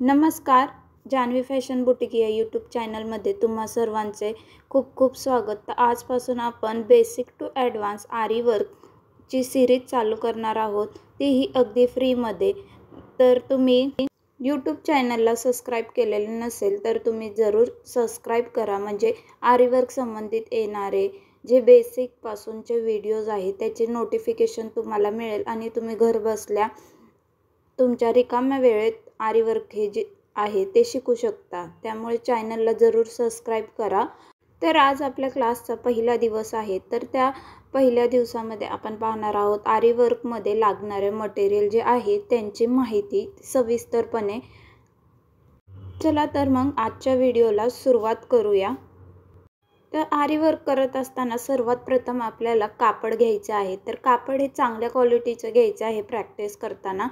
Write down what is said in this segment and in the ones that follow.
नमस्कार. Janhvi fashion boutique या YouTube चॅनलमध्ये तुम्हा सर्वांचे खूप खूप स्वागत. तर आजपासून आपण बेसिक टू ॲडव्हान्स आरी वर्कची सिरीज चालू करणार आहोत, तीही अगदी फ्रीमध्ये. तर तुम्ही यूट्यूब चॅनलला सबस्क्राईब केलेले नसेल तर तुम्ही जरूर सबस्क्राईब करा, म्हणजे आरी वर्क संबंधित येणारे जे बेसिकपासूनचे व्हिडिओज आहेत त्याचे नोटिफिकेशन तुम्हाला मिळेल आणि तुम्ही घर बसल्या तुमच्या रिकाम्या वेळेत आरी वर्क हे जे आहे ते शिकू शकता. त्यामुळे चॅनलला जरूर सबस्क्राईब करा. तर आज आपल्या क्लासचा पहिला दिवस आहे. तर त्या पहिल्या दिवसामध्ये आपण पाहणार आहोत आरी वर्कमध्ये लागणारे मटेरियल जे आहे त्यांची माहिती सविस्तरपणे. चला तर मग आजच्या व्हिडिओला सुरुवात करूया. तर आरी वर्क करत असताना सर्वात प्रथम आपल्याला कापड घ्यायचे आहे. तर कापड हे चांगल्या क्वालिटीचं घ्यायचं आहे प्रॅक्टिस करताना,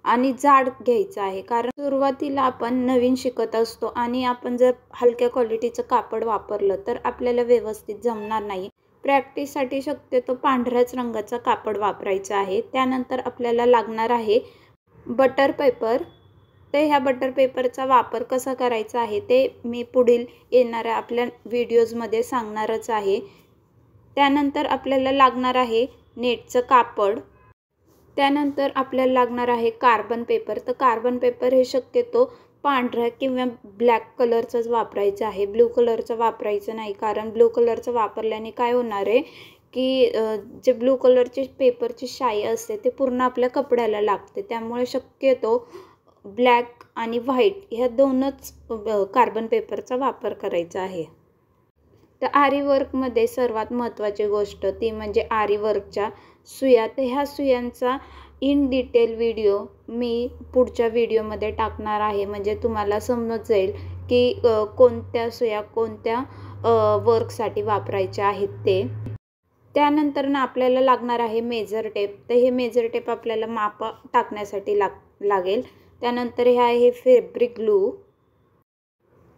आणि जाड घ्यायचं आहे, कारण सुरुवातीला आपण नवीन शिकत असतो आणि आपण जर हलक्या क्वालिटीचं कापड वापरलं तर आपल्याला व्यवस्थित जमणार नाही. प्रॅक्टिससाठी शक्यतो पांढऱ्याच रंगाचा कापड वापरायचा आहे. त्यानंतर आपल्याला लागणार आहे बटर पेपर. तर ह्या बटर पेपरचा वापर कसा करायचा आहे ते मी पुढील येणाऱ्या आपल्या व्हिडिओजमध्ये सांगणारच आहे. त्यानंतर आपल्याला लागणार आहे नेटचं कापड. त्यानंतर आपल्याला लागणार आहे कार्बन पेपर. तर कार्बन पेपर हे शक्यतो पांढऱ्या किंवा ब्लॅक कलरचंच वापरायचं आहे, ब्लू कलरचं वापरायचं नाही, कारण ब्लू कलरचं वापरल्याने काय होणार आहे की जे ब्लू कलरची पेपरची शाई असते ते पूर्ण आपल्या कपड्याला लागते. त्यामुळे शक्यतो ब्लॅक आणि व्हाईट ह्या दोनच कार्बन पेपरचा वापर करायचा आहे. तर आरी वर्कमध्ये सर्वात महत्त्वाची गोष्ट ती म्हणजे आरी वर्कच्या सुया. तर ह्या सुयांचा इन डिटेल व्हिडिओ मी पुढच्या व्हिडिओमध्ये टाकणार आहे, म्हणजे तुम्हाला समजेल की कोणत्या सुया कोणत्या वर्कसाठी वापरायच्या आहेत ते. त्यानंतर आपल्याला लागणार आहे मेजर टेप. तर हे मेजर टेप आपल्याला माप टाकण्यासाठी लागेल. त्यानंतर हे आहे फॅब्रिक ग्लू.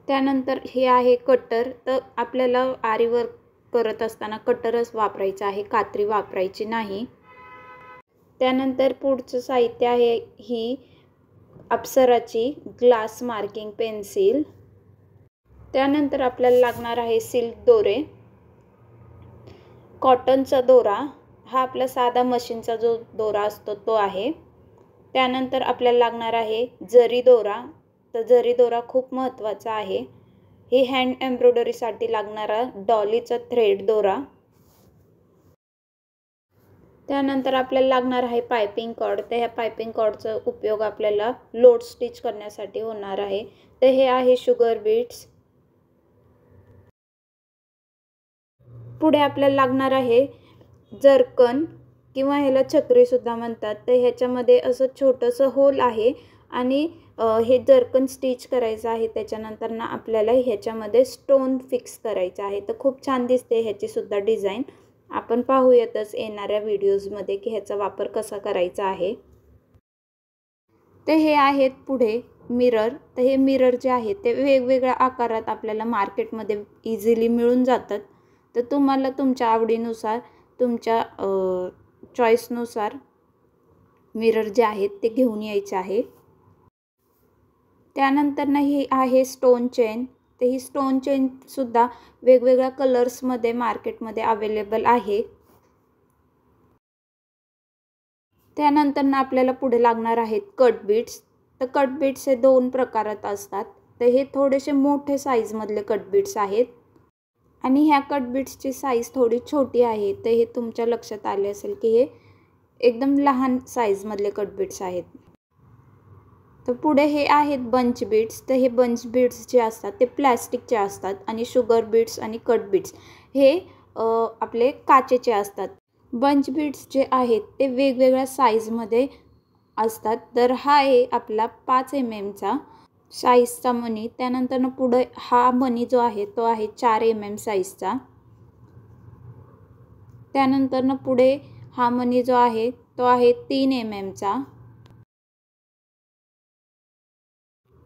त्यानंतर हे आहे कटर. तर आपल्याला आरी वर्क करत असताना कटरच वापरायचं आहे, कात्री वापरायची नाही. त्यानंतर पुढचं साहित्य आहे ही अप्सराची ग्लास मार्किंग पेन्सिल. त्यानंतर आपल्याला लागणार आहे सिल्क दोरे, कॉटनचा दोरा, हा आपला साधा मशीनचा जो दोरा असतो तो आहे. त्यानंतर आपल्याला लागणार आहे जरी दोरा. तर जरी दोरा खूप महत्त्वाचा आहे. हे हँड एम्ब्रॉयडरीसाठी लागणारा डॉलीचा थ्रेड दोरा. त्यानंतर आपल्याला लागणार आहे पायपिंग कॉर्ड. तर ह्या पायपिंग कॉर्डचा उपयोग आपल्याला लोड स्टिच करण्यासाठी होणार आहे. तर हे आहे शुगर बीट्स. पुढे आपल्याला लागणार आहे जर्कन किंवा ह्याला छत्रीसुद्धा म्हणतात. तर ह्याच्यामध्ये असं छोटंसं होल आहे आणि हे जर्कन स्टिच करायचं आहे. त्याच्यानंतर आपल्याला ह्याच्यामध्ये स्टोन फिक्स करायचं आहे. तर खूप छान दिसते ह्याचीसुद्धा डिझाईन. आपण पाहूयातच येणाऱ्या व्हिडिओजमध्ये की ह्याचा वापर कसा करायचा आहे. तर हे आहेत पुढे मिरर. तर हे मिरर जे आहेत ते वेगवेगळ्या आकारात आपल्याला मार्केटमध्ये इझिली मिळून जातात. तर तुम्हाला तुमच्या आवडीनुसार तुमच्या चॉईसनुसार मिरर जे आहेत ते घेऊन यायचे आहे. त्यानंतर ही आहे स्टोन चेन. तर ही स्टोन चेनसुद्धा वेगवेगळ्या कलर्समध्ये मार्केटमध्ये अवेलेबल आहे. त्यानंतर आपल्याला पुढे लागणार आहेत कट बीट्स. तर कट बीट्स हे दोन प्रकारात असतात. तर हे थोडेसे मोठे साईजमधले कट बीट्स आहेत आणि ह्या कट बीट्सची साईज थोडी छोटी आहे. तर हे तुमच्या लक्षात आले असेल की हे एकदम लहान साईजमधले कट बीट्स आहेत. तर पुढे हे आहेत बंच बीट्स. तर हे बंच बीट्स जे असतात ते प्लॅस्टिकचे असतात आणि शुगर बीट्स आणि कट बीट्स हे आपले काचेचे असतात. बंच बीट्स जे आहेत ते वेगवेगळ्या साईजमध्ये असतात. तर हा आहे आपला 5 mm साईजचा मनी. त्यानंतर पुढे हा मनी जो आहे तो आहे 4 mm साईजचा. त्यानंतर पुढे हा मनी जो आहे तो आहे 3 mm.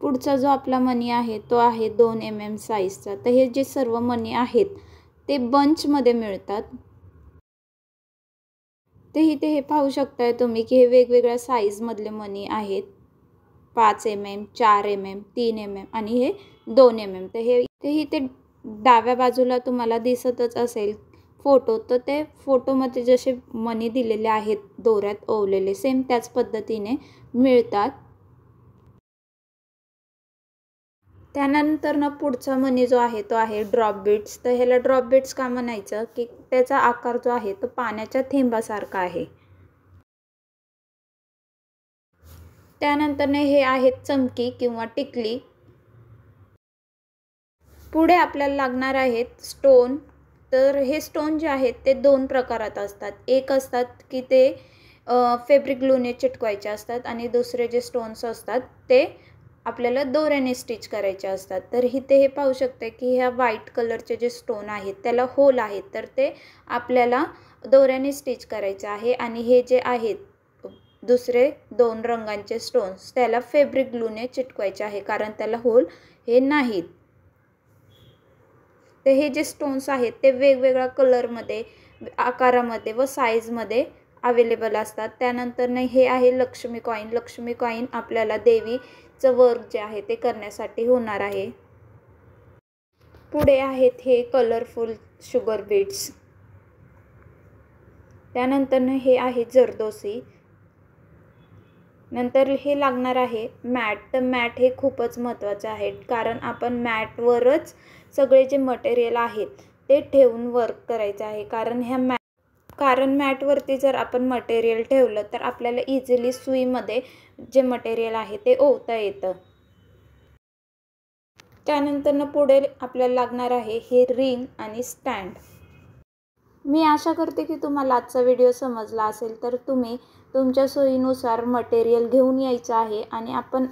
पुढचा जो आपला मनी आहे तो आहे 2 mm साईजचा. तर हे जे सर्व मनी आहेत ते बंचमध्ये मिळतात. ते इथे हे पाहू शकताय तुम्ही की हे वेगवेगळ्या साईजमधले मनी आहेत. 5 mm, 4 mm, 3 mm आणि हे 2 mm. तर हे डाव्या बाजूला तुम्हाला दिसतच असेल फोटो. तर ते फोटोमध्ये जसे मणी दिलेले आहेत दोऱ्यात ओवलेले सेम त्याच पद्धतीने मिळतात. त्यानंतर पुढचा मणी जो आहे तो आहे ड्रॉप बीड्स. तर ह्याला ड्रॉप बीड्स का म्हणायचं की त्याचा आकार जो आहे तो पाण्याच्या थेंबासारखा आहे. त्यानंतर हे आहेत चमकी किंवा टिकली. पुढे आपल्याला लागणार आहेत स्टोन. तर हे स्टोन जे आहेत ते 2 प्रकारात असतात. एक असतात की ते फॅब्रिक ग्लूने चिटकवायचे असतात आणि दुसरे जे स्टोन्स असतात ते आपल्याला दोऱ्याने स्टिच करायचे असतात. तर इथे हे पाहू शकते की ह्या व्हाईट कलरचे जे स्टोन आहेत त्याला होल आहेत, तर ते आपल्याला दोऱ्याने स्टिच करायचे आहे. आणि हे जे आहेत दुसरे 2 रंगांचे स्टोन्स त्याला फॅब्रिक ग्लूने चिटकवायचे आहे, कारण त्याला होल हे नाहीत. तर हे जे स्टोन्स आहेत ते वेगवेगळ्या कलरमध्ये, आकारामध्ये व साईजमध्ये अवेलेबल असतात. त्यानंतर हे आहे लक्ष्मी कॉईन. लक्ष्मी कॉईन आपल्याला देवीचं वर्क जे आहे ते करण्यासाठी होणार आहे. पुढे आहेत हे कलरफुल शुगर बीड्स. त्यानंतर हे आहे जरदोसी. नंतर हे लागणार आहे मॅट. तर मॅट हे खूपच महत्त्वाचे आहे, कारण आपण मॅटवरच सगळे जे मटेरियल आहेत ते ठेवून वर्क करायचं आहे. कारण मॅटवरती जर आपण मटेरियल ठेवलं तर आपल्याला इझिली सुईमध्ये जे मटेरियल आहे ते ओवता येतं. त्यानंतर पुढे आपल्याला लागणार आहे हे रिंग आणि स्टँड. मी आशा करते की तुम्हाला आजचा व्हिडिओ समजला असेल. तर तुम्ही तुमच्या सोयीनुसार मटेरियल घेऊन यायचं आहे आणि आपण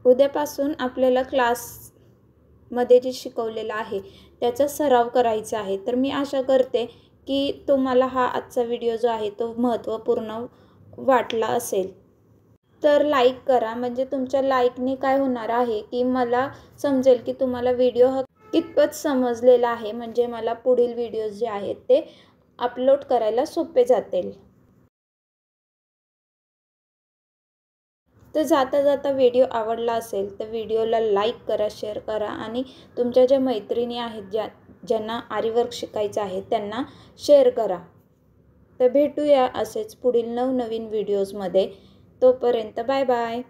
उद्यापासून आपल्याला क्लासमध्ये जे शिकवलेलं आहे त्याचा सराव करायचा आहे. तर मी आशा करते की तुम्हाला हा आजचा व्हिडिओ जो आहे तो महत्त्वपूर्ण वाटला असेल. तर लाईक करा, म्हणजे तुमच्या लाईकने काय होणार आहे की मला समजेल की तुम्हाला व्हिडिओ हा कितपत समजलेला आहे, म्हणजे मला पुढील व्हिडिओज जे आहेत ते अपलोड करायला सोपे जातील. तर जाता जाता व्हिडिओ आवडला असेल तर व्हिडिओला लाईक करा, शेअर करा आणि तुमच्या ज्या मैत्रिणी आहेत ज्यांना आरी वर्क शिकायचं आहे त्यांना शेअर करा. तर भेटूया असेच पुढील नवनवीन व्हिडिओजमध्ये. तोपर्यंत बाय बाय.